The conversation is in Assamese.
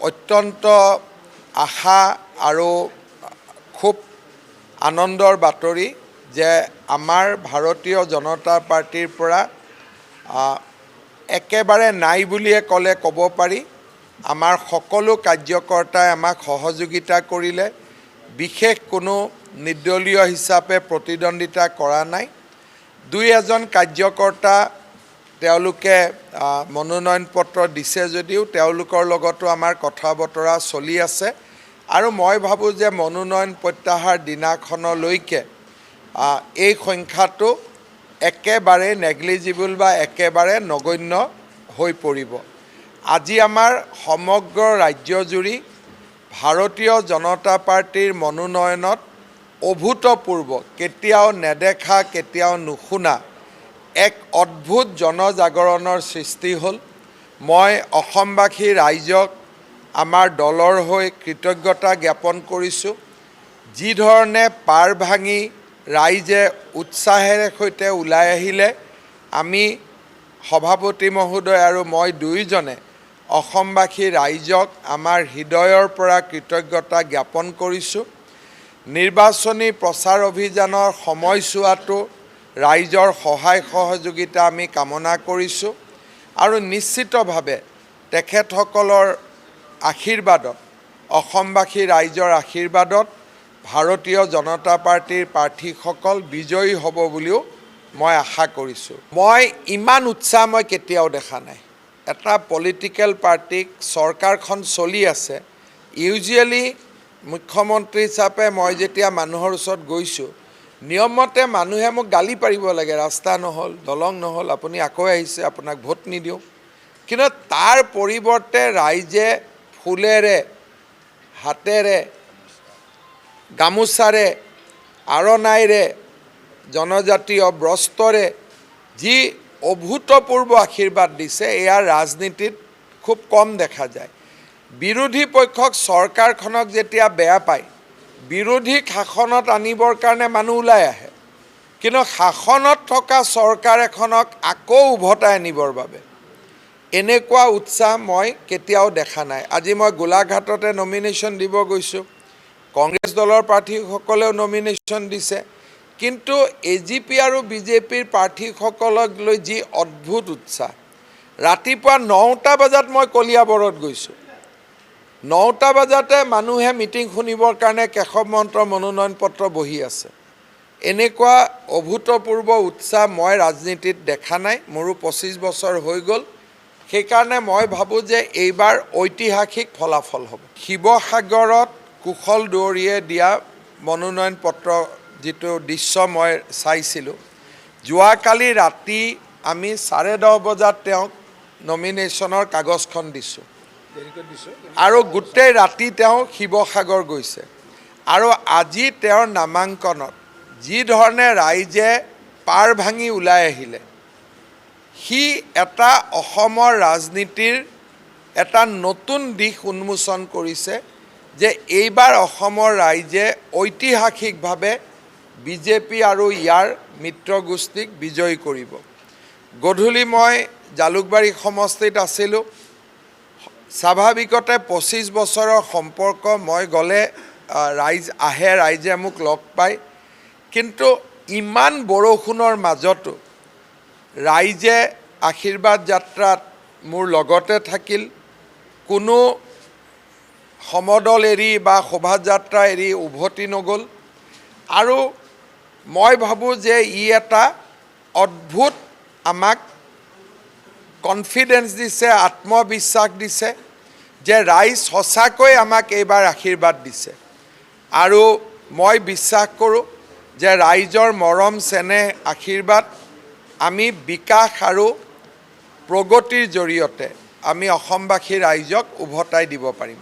অত্যন্ত আশা আৰু খুব আনন্দৰ বাতৰি যে আমাৰ ভাৰতীয় জনতা পাৰ্টিৰ পৰা একেবাৰে নাই বুলিয়ে ক'ব পাৰি আমাৰ সকলো কাৰ্যকৰ্তাই আমাক সহযোগিতা কৰিলে বিশেষ কোনো নিৰ্দলীয় হিচাপে প্ৰতিদ্বন্দ্বিতা কৰা নাই দুই এজন কাৰ্যকৰ্তা তেওঁলোকে মনোনয়ন পত্ৰ দিছে যদিও তেওঁলোকৰ লগতো আমাৰ কথা বতৰা চলি আছে আৰু মই ভাবোঁ যে মনোনয়ন প্ৰত্যাহাৰ দিনাখনলৈকে এই সংখ্যাটো একেবাৰে নেগলিজিবল বা একেবাৰে নগণ্য হৈ পৰিব আজি আমাৰ সমগ্ৰ ৰাজ্যজুৰি ভাৰতীয় জনতা পাৰ্টিৰ মনোনয়নত অভূতপূৰ্ব কেতিয়াও নেদেখা কেতিয়াও নুশুনা এক অদ্ভুত জনজাগৰণৰ সৃষ্টি হ'ল মই অসমবাসী ৰাইজক আমাৰ দলৰ হৈ কৃতজ্ঞতা জ্ঞাপন কৰিছোঁ যি ধৰণে পাৰ ভাঙি ৰাইজে উৎসাহেৰে সৈতে ওলাই আহিলে আমি সভাপতি মহোদয় আৰু মই দুইজনে অসমবাসী ৰাইজক আমাৰ হৃদয়ৰ পৰা কৃতজ্ঞতা জ্ঞাপন কৰিছোঁ নিৰ্বাচনী প্ৰচাৰ অভিযানৰ সময়ছোৱাটো ৰাইজৰ সহায় সহযোগিতা আমি কামনা কৰিছোঁ আৰু নিশ্চিতভাৱে তেখেতসকলৰ আশীৰ্বাদত অসমবাসী ৰাইজৰ আশীৰ্বাদত ভাৰতীয় জনতা পাৰ্টিৰ প্ৰাৰ্থীসকল বিজয়ী হ'ব বুলিও মই আশা কৰিছোঁ মই ইমান উৎসাহ মই কেতিয়াও দেখা নাই এটা পলিটিকেল পাৰ্টিক চৰকাৰখন চলি আছে ইউজুৱেলি মুখ্যমন্ত্ৰী হিচাপে মই যেতিয়া মানুহৰ ওচৰত গৈছোঁ নিয়মমতে মানুহে মোক গালি পাৰিব লাগে ৰাস্তা নহ'ল দলং নহ'ল আপুনি আকৌ আহিছে আপোনাক ভোট নিদিওঁ কিন্তু তাৰ পৰিৱৰ্তে ৰাইজে ফুলেৰে হাতেৰে গামোচাৰে আৰণাইৰে জনজাতীয় বস্ত্ৰৰে যি অভূতপূৰ্ব আশীৰ্বাদ দিছে এয়া ৰাজনীতিত খুব কম দেখা যায় বিৰোধী পক্ষক চৰকাৰখনক যেতিয়া বেয়া পায় বিৰোধী শাসনত আনিবৰ কাৰণে মানুহ ওলাই আহে কিন্তু শাসনত থকা চৰকাৰ এখনক আকৌ উভতাই আনিবৰ বাবে এনেকুৱা উৎসাহ মই কেতিয়াও দেখা নাই আজি মই গোলাঘাটতে নমিনেশ্যন দিব গৈছোঁ কংগ্ৰেছ দলৰ প্ৰাৰ্থীসকলেও নমিনেশ্যন দিছে কিন্তু এজিপি আৰু বিজেপিৰ প্ৰাৰ্থীসকলক লৈ যি অদ্ভুত উৎসাহ ৰাতিপুৱা 9টা বজাত মই কলিয়াবৰত গৈছোঁ 9টা বজাতে মানুহে মিটিং শুনিবৰ কাৰণে কেশৱ মহন্তৰ মনোনয়ন পত্ৰ বহি আছে এনেকুৱা অভূতপূৰ্ব উৎসাহ মই ৰাজনীতিত দেখা নাই মোৰো 25 বছৰ হৈ গ'ল সেইকাৰণে মই ভাবোঁ যে এইবাৰ ঐতিহাসিক ফলাফল হ'ব শিৱসাগৰত কুশল দুৱৰীয়ে দিয়া মনোনয়ন পত্ৰ যিটো দৃশ্য মই চাইছিলোঁ যোৱাকালি ৰাতি আমি 10:30 বজাত তেওঁক নমিনেশ্যনৰ কাগজখন দিছোঁ আৰু গোটেই ৰাতি তেওঁ শিৱসাগৰ গৈছে আৰু আজি তেওঁৰ নামাংকনত যি ধৰণে ৰাইজে পাৰ ভাঙি ওলাই আহিলে সি এটা অসমৰ ৰাজনীতিৰ এটা নতুন দিশ উন্মোচন কৰিছে যে এইবাৰ অসমৰ ৰাইজে ঐতিহাসিকভাৱে বিজেপি আৰু ইয়াৰ মিত্ৰগোষ্ঠীক বিজয়ী কৰিব গধূলি মই জালুকবাৰী সমষ্টিত আছিলোঁ স্বাভাৱিকতে 25 বছৰৰ সম্পৰ্ক মই গ'লে ৰাইজ আহে ৰাইজে মোক লগ পায় কিন্তু ইমান বৰষুণৰ মাজতো ৰাইজে আশীৰ্বাদ যাত্ৰাত মোৰ লগতে থাকিল কোনো সমদল এৰি বা শোভাযাত্ৰা এৰি উভতি নগ'ল আৰু মই ভাবোঁ যে ই এটা অদ্ভুত আমাক কনফিডেন্স দিছে আত্মবিশ্বাস দিছে যে ৰাইজ সঁচাকৈ আমাক এইবাৰ আশীৰ্বাদ দিছে আৰু মই বিশ্বাস কৰোঁ যে ৰাইজৰ মৰম চেনেহ আশীৰ্বাদ আমি বিকাশ আৰু প্ৰগতিৰ জৰিয়তে আমি অসমবাসী ৰাইজক উভতাই দিব পাৰিম।